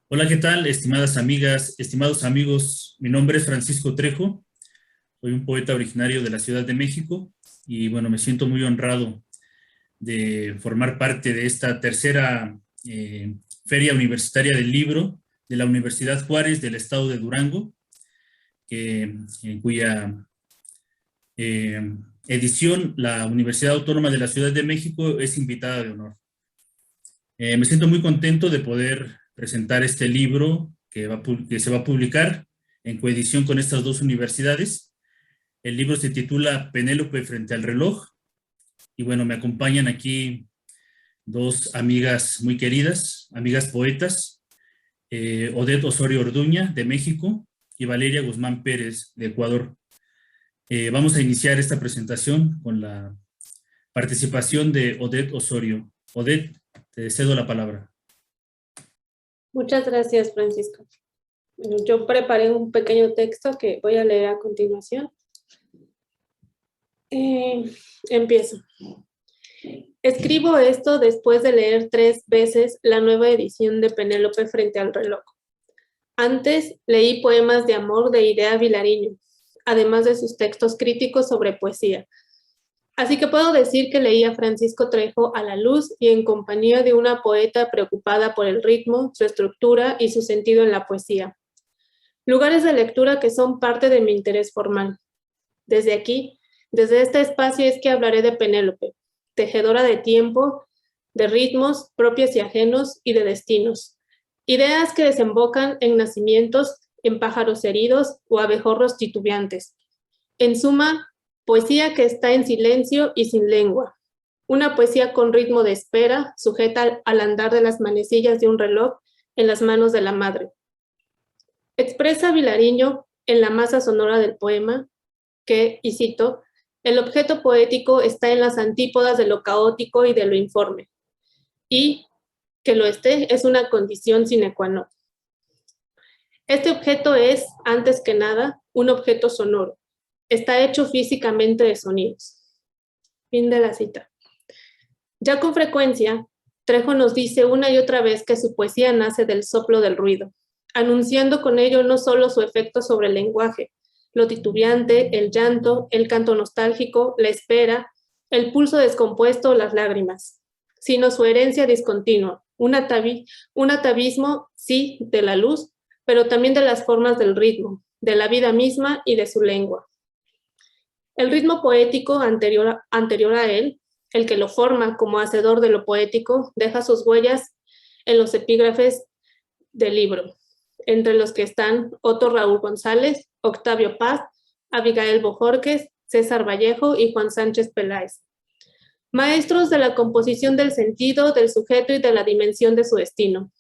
Hola, ¿qué tal, estimadas amigas, estimados amigos? Mi nombre es Francisco Trejo, soy un poeta originario de la Ciudad de México y bueno, me siento muy honrado de formar parte de esta tercera Feria Universitaria del Libro de la Universidad Juárez del Estado de Durango, en cuya eh, edición la Universidad Autónoma de la Ciudad de México es invitada de honor. Me siento muy contento de poder presentar este libro que se va a publicar en coedición con estas dos universidades. El libro se titula Penélope frente al reloj. Y bueno, me acompañan aquí dos amigas muy queridas, amigas poetas, Odette Osorio Orduña, de México, y Valeria Guzmán Pérez, de Ecuador. Vamos a iniciar esta presentación con la participación de Odette Osorio. Odette, te cedo la palabra. Muchas gracias, Francisco. Bueno, yo preparé un pequeño texto que voy a leer a continuación. Empiezo. Escribo esto después de leer 3 veces la nueva edición de Penélope frente al reloj. Antes leí poemas de amor de Idea Vilariño, además de sus textos críticos sobre poesía. Así que puedo decir que leí a Francisco Trejo a la luz y en compañía de una poeta preocupada por el ritmo, su estructura y su sentido en la poesía. Lugares de lectura que son parte de mi interés formal. Desde aquí, desde este espacio es que hablaré de Penélope, tejedora de tiempo, de ritmos propios y ajenos y de destinos. Ideas que desembocan en nacimientos, en pájaros heridos o abejorros titubeantes. En suma, poesía que está en silencio y sin lengua. Una poesía con ritmo de espera, sujeta al andar de las manecillas de un reloj en las manos de la madre. Expresa Vilariño en la masa sonora del poema que, y cito, el objeto poético está en las antípodas de lo caótico y de lo informe, y que lo esté es una condición sine qua non. Este objeto es, antes que nada, un objeto sonoro. Está hecho físicamente de sonidos. Fin de la cita. Ya con frecuencia, Trejo nos dice una y otra vez que su poesía nace del soplo del ruido, anunciando con ello no solo su efecto sobre el lenguaje, lo titubeante, el llanto, el canto nostálgico, la espera, el pulso descompuesto, las lágrimas, sino su herencia discontinua, un atavismo, sí, de la luz, pero también de las formas del ritmo, de la vida misma y de su lengua. El ritmo poético anterior a él, el que lo forma como hacedor de lo poético, deja sus huellas en los epígrafes del libro, entre los que están Otto Raúl González, Octavio Paz, Abigail Bojorquez, César Vallejo y Juan Sánchez Peláez. Maestros de la composición del sentido, del sujeto y de la dimensión de su destino.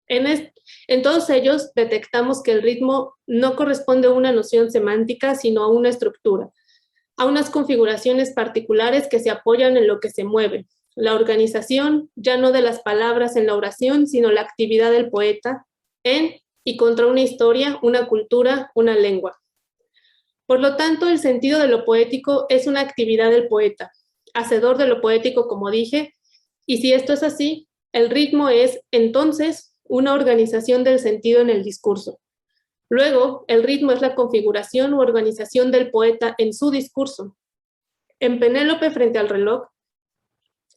En todos ellos detectamos que el ritmo no corresponde a una noción semántica, sino a una estructura, a unas configuraciones particulares que se apoyan en lo que se mueve. La organización, ya no de las palabras en la oración, sino la actividad del poeta en y contra una historia, una cultura, una lengua. Por lo tanto, el sentido de lo poético es una actividad del poeta, hacedor de lo poético, como dije, y si esto es así, el ritmo es, entonces, una organización del sentido en el discurso. Luego, el ritmo es la configuración u organización del poeta en su discurso. En Penélope frente al reloj,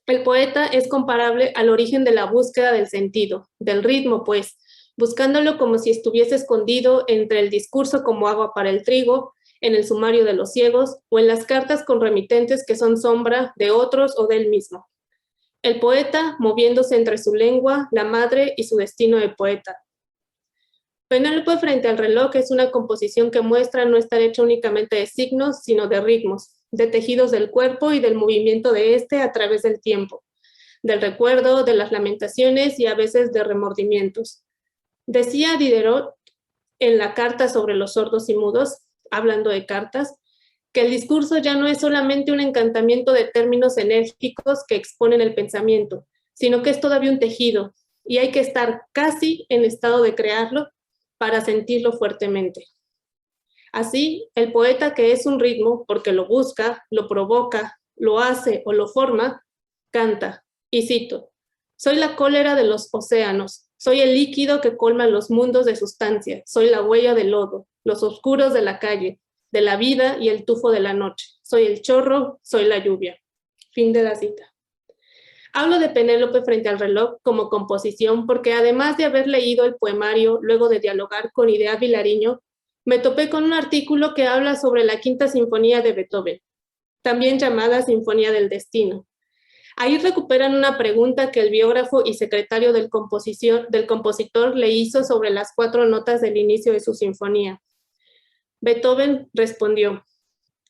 el poeta es comparable al origen de la búsqueda del sentido, del ritmo, pues, buscándolo como si estuviese escondido entre el discurso como agua para el trigo, en el sumario de los ciegos, o en las cartas con remitentes que son sombra de otros o de él mismo. El poeta moviéndose entre su lengua, la madre y su destino de poeta. Penélope frente al reloj es una composición que muestra no estar hecha únicamente de signos, sino de ritmos, de tejidos del cuerpo y del movimiento de éste a través del tiempo, del recuerdo, de las lamentaciones y a veces de remordimientos. Decía Diderot en la carta sobre los sordos y mudos, hablando de cartas, que el discurso ya no es solamente un encantamiento de términos enérgicos que exponen el pensamiento, sino que es todavía un tejido, y hay que estar casi en estado de crearlo para sentirlo fuertemente. Así, el poeta, que es un ritmo porque lo busca, lo provoca, lo hace o lo forma, canta, y cito, soy la cólera de los océanos, Soy el líquido que colma los mundos de sustancia. Soy la huella del lodo, los oscuros de la calle, de la vida y el tufo de la noche. Soy el chorro, soy la lluvia. Fin de la cita. Hablo de Penélope frente al reloj como composición porque además de haber leído el poemario luego de dialogar con Idea Vilariño, me topé con un artículo que habla sobre la Quinta Sinfonía de Beethoven, también llamada Sinfonía del Destino. Ahí recuperan una pregunta que el biógrafo y secretario del compositor le hizo sobre las 4 notas del inicio de su sinfonía. Beethoven respondió,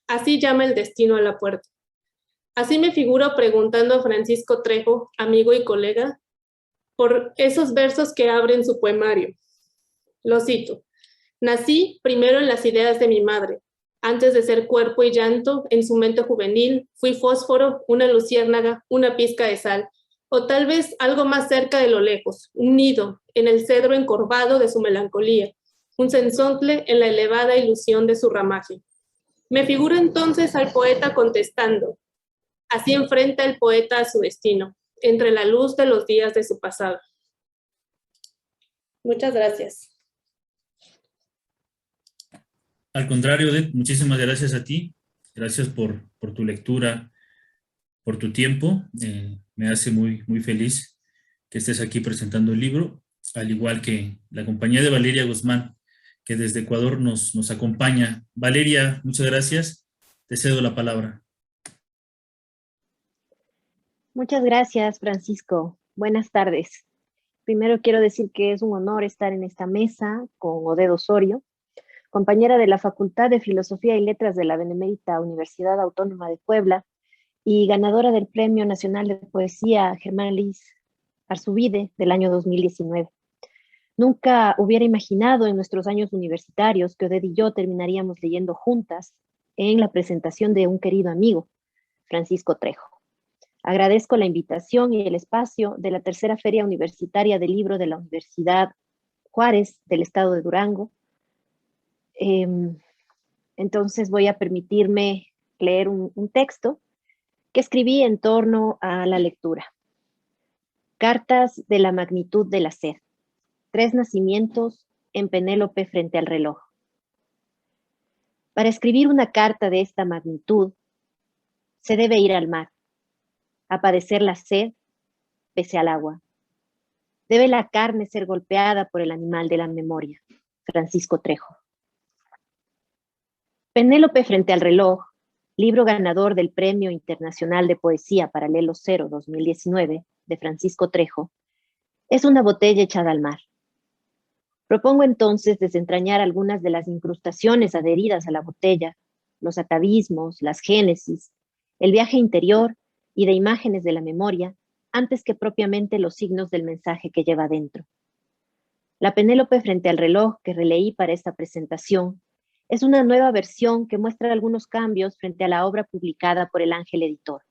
así llama el destino a la puerta. Así me figuro preguntando a Francisco Trejo, amigo y colega, por esos versos que abren su poemario. Lo cito. Nací primero en las ideas de mi madre. Antes de ser cuerpo y llanto, en su mente juvenil, fui fósforo, una luciérnaga, una pizca de sal, o tal vez algo más cerca de lo lejos, un nido en el cedro encorvado de su melancolía, un cenzontle en la elevada ilusión de su ramaje. Me figuro entonces al poeta contestando. Así enfrenta el poeta a su destino, entre la luz de los días de su pasado. Muchas gracias. Al contrario, Odette, muchísimas gracias a ti. Gracias por tu lectura, por tu tiempo. Me hace muy feliz que estés aquí presentando el libro, al igual que la compañía de Valeria Guzmán, que desde Ecuador nos acompaña. Valeria, muchas gracias. Te cedo la palabra. Muchas gracias, Francisco. Buenas tardes. Primero quiero decir que es un honor estar en esta mesa con Odette Osorio, compañera de la Facultad de Filosofía y Letras de la Benemérita Universidad Autónoma de Puebla y ganadora del Premio Nacional de Poesía Germán Liz Arzubide del año 2019. Nunca hubiera imaginado en nuestros años universitarios que Odette y yo terminaríamos leyendo juntas en la presentación de un querido amigo, Francisco Trejo. Agradezco la invitación y el espacio de la tercera Feria Universitaria del Libro de la Universidad Juárez del Estado de Durango. Entonces voy a permitirme leer un texto que escribí en torno a la lectura. Cartas de la magnitud de la sed. 3 nacimientos en Penélope frente al reloj. Para escribir una carta de esta magnitud, se debe ir al mar, a padecer la sed pese al agua. Debe la carne ser golpeada por el animal de la memoria. Francisco Trejo. Penélope frente al reloj, libro ganador del Premio Internacional de Poesía Paralelo 0 2019 de Francisco Trejo, es una botella echada al mar. Propongo entonces desentrañar algunas de las incrustaciones adheridas a la botella, los atavismos, las génesis, el viaje interior y de imágenes de la memoria, antes que propiamente los signos del mensaje que lleva dentro. La Penélope frente al reloj que releí para esta presentación es una nueva versión que muestra algunos cambios frente a la obra publicada por el Ángel Editor.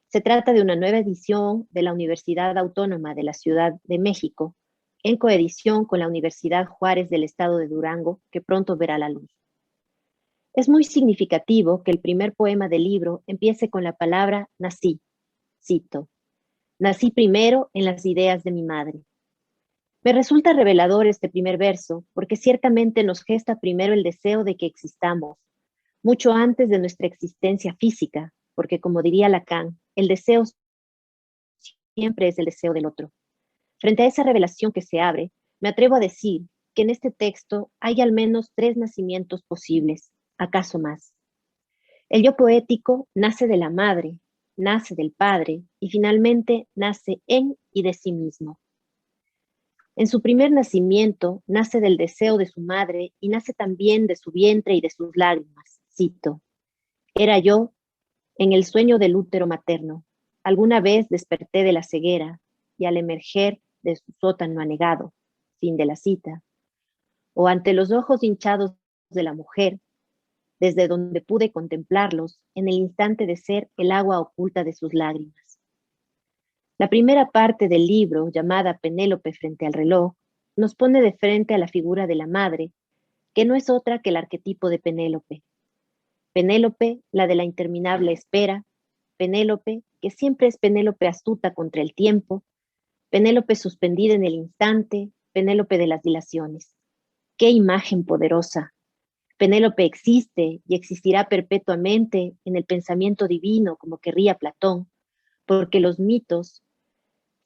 Se trata de una nueva edición de la Universidad Autónoma de la Ciudad de México, en coedición con la Universidad Juárez del Estado de Durango, que pronto verá la luz. Es muy significativo que el primer poema del libro empiece con la palabra nací. Cito, nací primero en las ideas de mi madre. Me resulta revelador este primer verso porque ciertamente nos gesta primero el deseo de que existamos, mucho antes de nuestra existencia física, porque como diría Lacan, el deseo siempre es el deseo del otro. Frente a esa revelación que se abre, me atrevo a decir que en este texto hay al menos 3 nacimientos posibles, acaso más. El yo poético nace de la madre, nace del padre y finalmente nace en y de sí mismo. En su primer nacimiento nace del deseo de su madre y nace también de su vientre y de sus lágrimas. Cito, era yo en el sueño del útero materno. Alguna vez desperté de la ceguera y al emerger de su sótano anegado, fin de la cita, o ante los ojos hinchados de la mujer, desde donde pude contemplarlos en el instante de ser el agua oculta de sus lágrimas. La primera parte del libro, llamada Penélope frente al reloj, nos pone de frente a la figura de la madre, que no es otra que el arquetipo de Penélope. Penélope, la de la interminable espera, Penélope, que siempre es Penélope astuta contra el tiempo, Penélope suspendida en el instante, Penélope de las dilaciones. ¡Qué imagen poderosa! Penélope existe y existirá perpetuamente en el pensamiento divino, como querría Platón, porque los mitos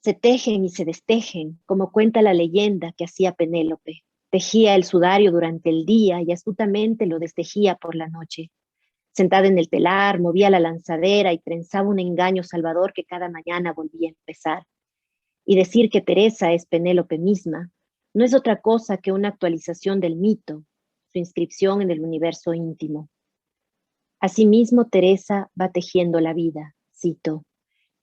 se tejen y se destejen, como cuenta la leyenda que hacía Penélope. Tejía el sudario durante el día y astutamente lo destejía por la noche. Sentada en el telar, movía la lanzadera y trenzaba un engaño salvador que cada mañana volvía a empezar. Y decir que Teresa es Penélope misma no es otra cosa que una actualización del mito, su inscripción en el universo íntimo. Asimismo, Teresa va tejiendo la vida, cito.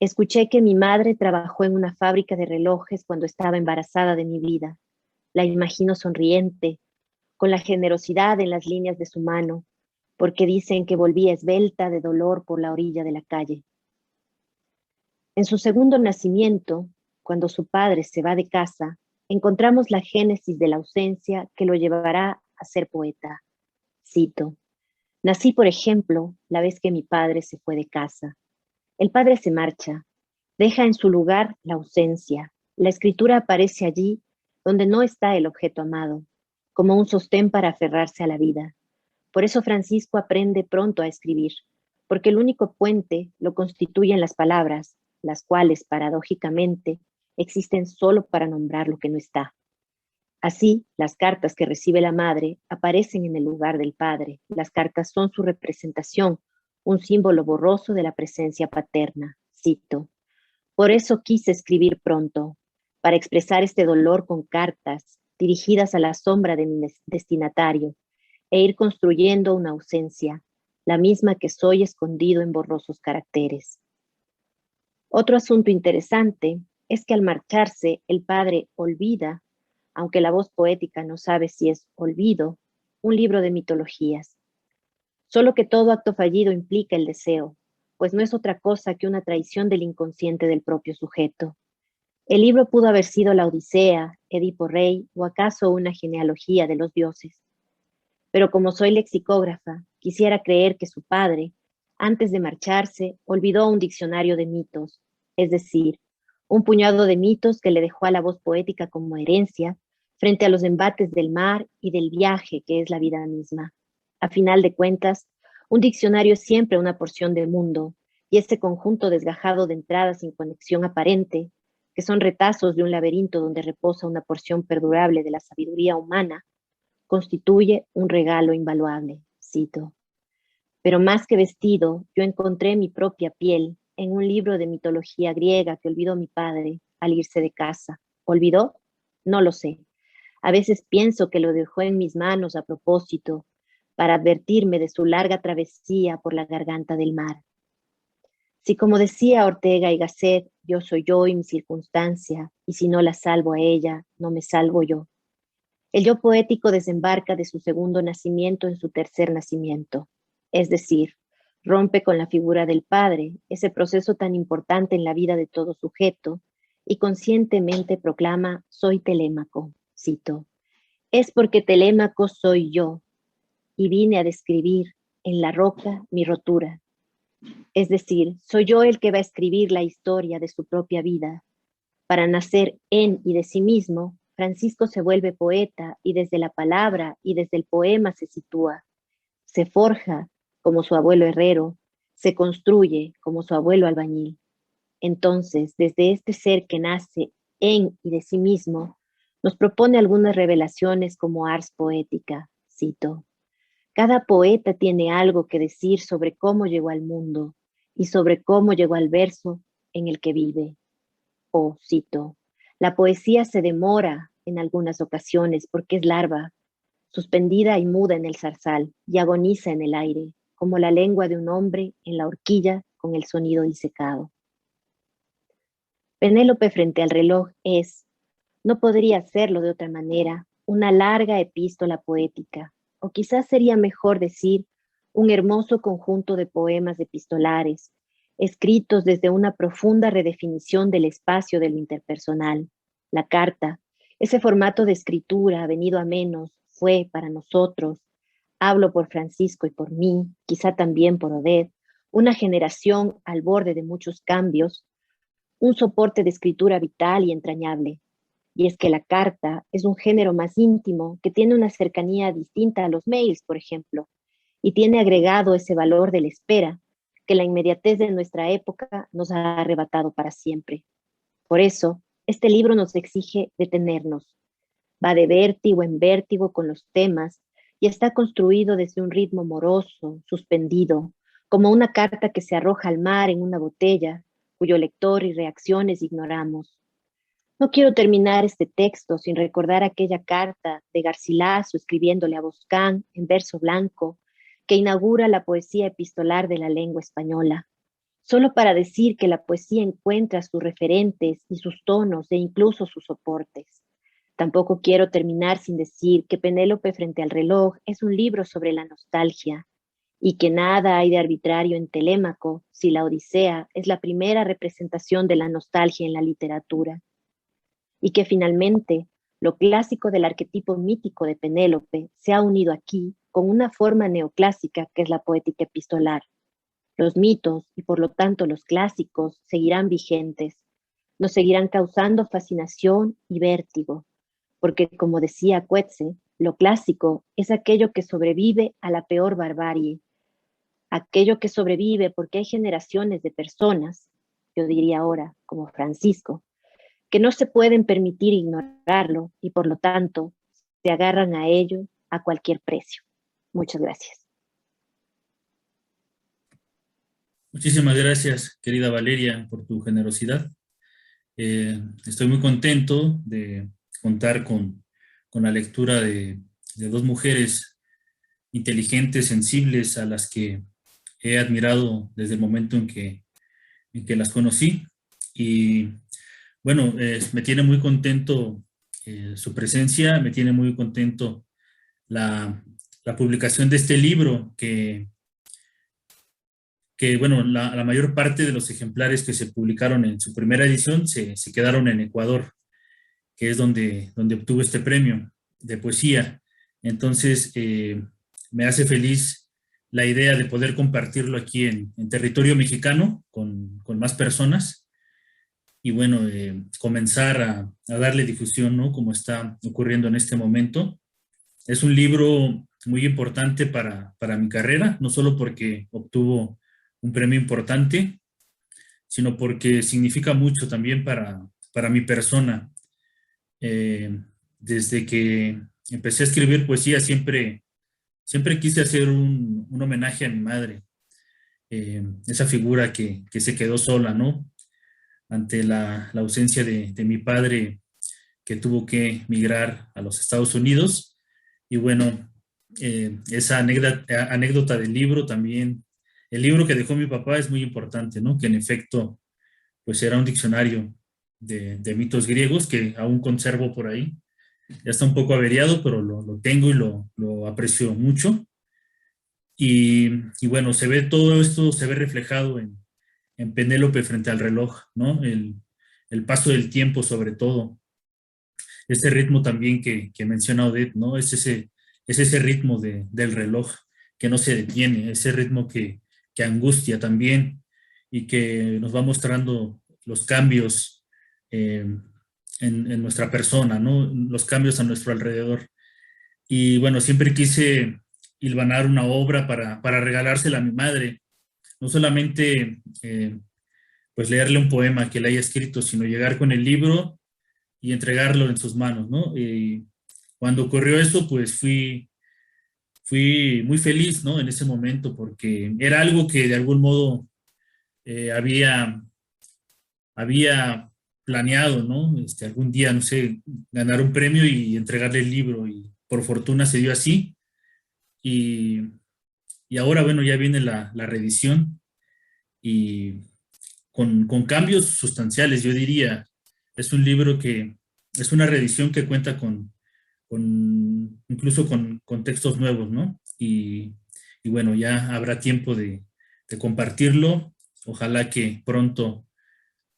Escuché que mi madre trabajó en una fábrica de relojes cuando estaba embarazada de mi vida. La imagino sonriente, con la generosidad en las líneas de su mano, porque dicen que volvía esbelta de dolor por la orilla de la calle. En su segundo nacimiento, cuando su padre se va de casa, encontramos la génesis de la ausencia que lo llevará a ser poeta. Cito, nací, por ejemplo, la vez que mi padre se fue de casa. El padre se marcha, deja en su lugar la ausencia. La escritura aparece allí donde no está el objeto amado, como un sostén para aferrarse a la vida. Por eso Francisco aprende pronto a escribir, porque el único puente lo constituyen las palabras, las cuales, paradójicamente, existen solo para nombrar lo que no está. Así, las cartas que recibe la madre aparecen en el lugar del padre. Las cartas son su representación, un símbolo borroso de la presencia paterna. Cito, por eso quise escribir pronto, para expresar este dolor con cartas dirigidas a la sombra de mi destinatario, e ir construyendo una ausencia, la misma que soy escondido en borrosos caracteres. Otro asunto interesante es que al marcharse el padre olvida, aunque la voz poética no sabe si es olvido, un libro de mitologías. Solo que todo acto fallido implica el deseo, pues no es otra cosa que una traición del inconsciente del propio sujeto. El libro pudo haber sido la Odisea, Edipo Rey o acaso una genealogía de los dioses. Pero como soy lexicógrafa, quisiera creer que su padre, antes de marcharse, olvidó un diccionario de mitos, es decir, un puñado de mitos que le dejó a la voz poética como herencia frente a los embates del mar y del viaje que es la vida misma. A final de cuentas, un diccionario es siempre una porción del mundo, y ese conjunto desgajado de entradas sin conexión aparente, que son retazos de un laberinto donde reposa una porción perdurable de la sabiduría humana, constituye un regalo invaluable, cito. Pero más que vestido, yo encontré mi propia piel en un libro de mitología griega que olvidó mi padre al irse de casa. ¿Olvidó? No lo sé. A veces pienso que lo dejó en mis manos a propósito, para advertirme de su larga travesía por la garganta del mar. Si, como decía Ortega y Gasset, yo soy yo y mi circunstancia, y si no la salvo a ella, no me salvo yo. El yo poético desembarca de su segundo nacimiento en su tercer nacimiento, es decir, rompe con la figura del padre, ese proceso tan importante en la vida de todo sujeto, y conscientemente proclama, soy Telémaco, cito, es porque Telémaco soy yo, y vine a describir en la roca mi rotura. Es decir, soy yo el que va a escribir la historia de su propia vida. Para nacer en y de sí mismo, Francisco se vuelve poeta y desde la palabra y desde el poema se sitúa. Se forja como su abuelo herrero, se construye como su abuelo albañil. Entonces, desde este ser que nace en y de sí mismo, nos propone algunas revelaciones como ars poética, cito. Cada poeta tiene algo que decir sobre cómo llegó al mundo y sobre cómo llegó al verso en el que vive. O, cito, la poesía se demora en algunas ocasiones porque es larva, suspendida y muda en el zarzal y agoniza en el aire, como la lengua de un hombre en la horquilla con el sonido disecado. Penélope frente al reloj es, no podría serlo de otra manera, una larga epístola poética, o quizás sería mejor decir un hermoso conjunto de poemas epistolares, escritos desde una profunda redefinición del espacio de lo interpersonal. La carta, ese formato de escritura venido a menos, fue para nosotros, hablo por Francisco y por mí, quizá también por Oded, una generación al borde de muchos cambios, un soporte de escritura vital y entrañable. Y es que la carta es un género más íntimo que tiene una cercanía distinta a los mails, por ejemplo, y tiene agregado ese valor de la espera que la inmediatez de nuestra época nos ha arrebatado para siempre. Por eso, este libro nos exige detenernos. Va de vértigo en vértigo con los temas y está construido desde un ritmo moroso, suspendido, como una carta que se arroja al mar en una botella, cuyo lector y reacciones ignoramos. No quiero terminar este texto sin recordar aquella carta de Garcilaso escribiéndole a Boscán en verso blanco que inaugura la poesía epistolar de la lengua española, solo para decir que la poesía encuentra sus referentes y sus tonos e incluso sus soportes. Tampoco quiero terminar sin decir que Penélope frente al reloj es un libro sobre la nostalgia y que nada hay de arbitrario en Telémaco si la Odisea es la primera representación de la nostalgia en la literatura. Y que finalmente lo clásico del arquetipo mítico de Penélope se ha unido aquí con una forma neoclásica que es la poética epistolar. Los mitos y por lo tanto los clásicos seguirán vigentes, nos seguirán causando fascinación y vértigo, porque como decía Coetzee, lo clásico es aquello que sobrevive a la peor barbarie, aquello que sobrevive porque hay generaciones de personas, yo diría ahora como Francisco, que no se pueden permitir ignorarlo y por lo tanto se agarran a ello a cualquier precio. Muchas gracias. Muchísimas gracias, querida Valeria, por tu generosidad. Estoy muy contento de contar con la lectura de dos mujeres inteligentes, sensibles, a las que he admirado desde el momento en que las conocí. Y bueno, me tiene muy contento su presencia, me tiene muy contento la publicación de este libro que bueno, la mayor parte de los ejemplares que se publicaron en su primera edición se quedaron en Ecuador, que es donde obtuvo este premio de poesía. Entonces, me hace feliz la idea de poder compartirlo aquí en territorio mexicano con más personas y bueno, comenzar a darle difusión, ¿no? Como está ocurriendo en este momento. Es un libro muy importante para mi carrera, no solo porque obtuvo un premio importante, sino porque significa mucho también para mi persona. Desde que empecé a escribir poesía siempre quise hacer un homenaje a mi madre, esa figura que se quedó sola, ¿no? Ante la ausencia de mi padre, que tuvo que migrar a los Estados Unidos. Y bueno, esa anécdota del libro también, el libro que dejó mi papá es muy importante, ¿no? Que en efecto, pues era un diccionario de mitos griegos que aún conservo por ahí. Ya está un poco averiado, pero lo tengo y lo aprecio mucho. Y bueno, se ve todo esto, se ve reflejado en Penélope frente al reloj, ¿no? El paso del tiempo sobre todo. Ese ritmo también que menciona Odette, ¿no? Es ese ritmo del reloj que no se detiene, ese ritmo que angustia también y que nos va mostrando los cambios en nuestra persona, ¿no? Los cambios a nuestro alrededor. Y bueno, siempre quise hilvanar una obra para regalársela a mi madre, no solamente pues leerle un poema que le haya escrito, sino llegar con el libro y entregarlo en sus manos, ¿no? Y cuando ocurrió eso, pues fui muy feliz, ¿no? En ese momento, porque era algo que de algún modo había planeado, ¿no? Algún día, no sé, ganar un premio y entregarle el libro, y por fortuna se dio así. Y ahora, bueno, ya viene la reedición y con cambios sustanciales, yo diría. Es un libro que es una reedición que cuenta incluso con textos nuevos, ¿no? Y bueno, ya habrá tiempo de compartirlo. Ojalá que pronto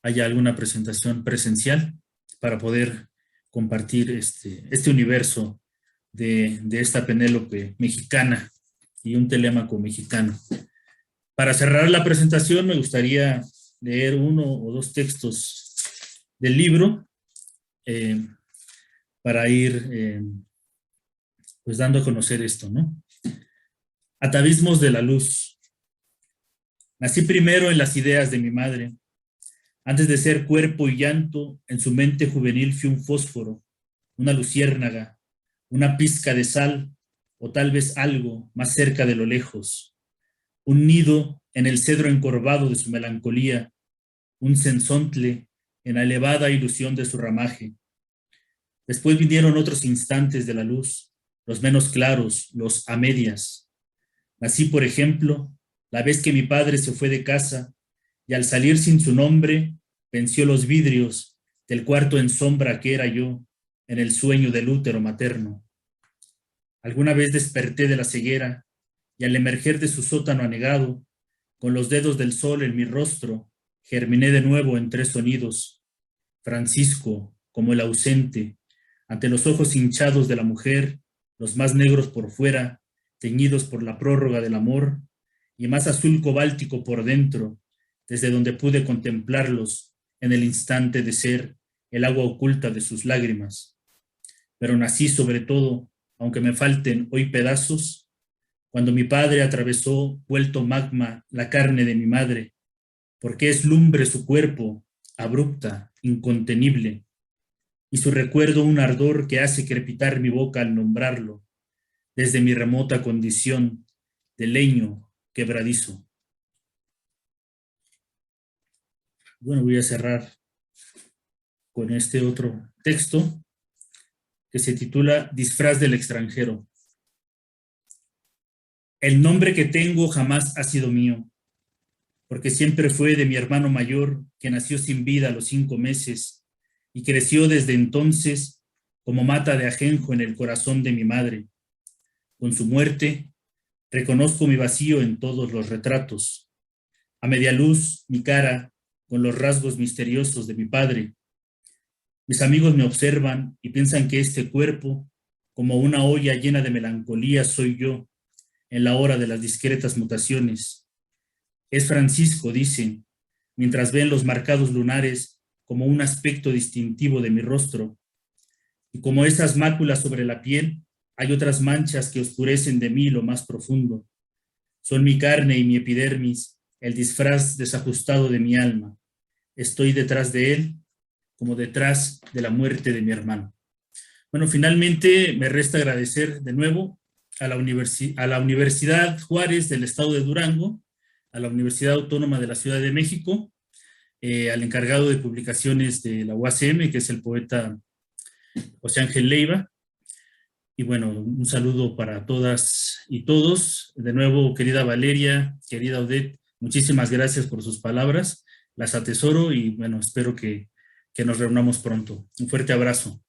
haya alguna presentación presencial para poder compartir este universo de esta Penélope mexicana y un Telémaco mexicano. Para cerrar la presentación, me gustaría leer uno o dos textos del libro para ir pues dando a conocer esto, ¿no? Atavismos de la luz. Nací primero en las ideas de mi madre. Antes de ser cuerpo y llanto, en su mente juvenil fui un fósforo, una luciérnaga, una pizca de sal, o tal vez algo más cerca de lo lejos. Un nido en el cedro encorvado de su melancolía, un cenzontle en la elevada ilusión de su ramaje. Después vinieron otros instantes de la luz, los menos claros, los a medias. Nací, por ejemplo, la vez que mi padre se fue de casa y al salir sin su nombre, venció los vidrios del cuarto en sombra que era yo, en el sueño del útero materno. Alguna vez desperté de la ceguera y al emerger de su sótano anegado, con los dedos del sol en mi rostro, germiné de nuevo en 3 sonidos. Francisco, como el ausente, ante los ojos hinchados de la mujer, los más negros por fuera, teñidos por la prórroga del amor, y más azul cobáltico por dentro, desde donde pude contemplarlos en el instante de ser el agua oculta de sus lágrimas. Pero nací sobre todo, aunque me falten hoy pedazos, cuando mi padre atravesó, vuelto magma, la carne de mi madre, porque es lumbre su cuerpo, abrupta, incontenible, y su recuerdo un ardor que hace crepitar mi boca al nombrarlo, desde mi remota condición de leño quebradizo. Bueno, voy a cerrar con este otro texto que se titula Disfraz del extranjero. El nombre que tengo jamás ha sido mío, porque siempre fue de mi hermano mayor, que nació sin vida a los 5 meses y creció desde entonces como mata de ajenjo en el corazón de mi madre. Con su muerte, reconozco mi vacío en todos los retratos. A media luz, mi cara, con los rasgos misteriosos de mi padre. Mis amigos me observan y piensan que este cuerpo, como una olla llena de melancolía, soy yo, en la hora de las discretas mutaciones. Es Francisco, dicen, mientras ven los marcados lunares como un aspecto distintivo de mi rostro. Y como esas máculas sobre la piel, hay otras manchas que oscurecen de mí lo más profundo. Son mi carne y mi epidermis, el disfraz desajustado de mi alma. Estoy detrás de él, como detrás de la muerte de mi hermano. Bueno, finalmente me resta agradecer de nuevo a la Universidad Juárez del Estado de Durango, a la Universidad Autónoma de la Ciudad de México, al encargado de publicaciones de la UACM, que es el poeta José Ángel Leiva. Y bueno, un saludo para todas y todos. De nuevo, querida Valeria, querida Odette, muchísimas gracias por sus palabras. Las atesoro y bueno, espero que nos reunamos pronto. Un fuerte abrazo.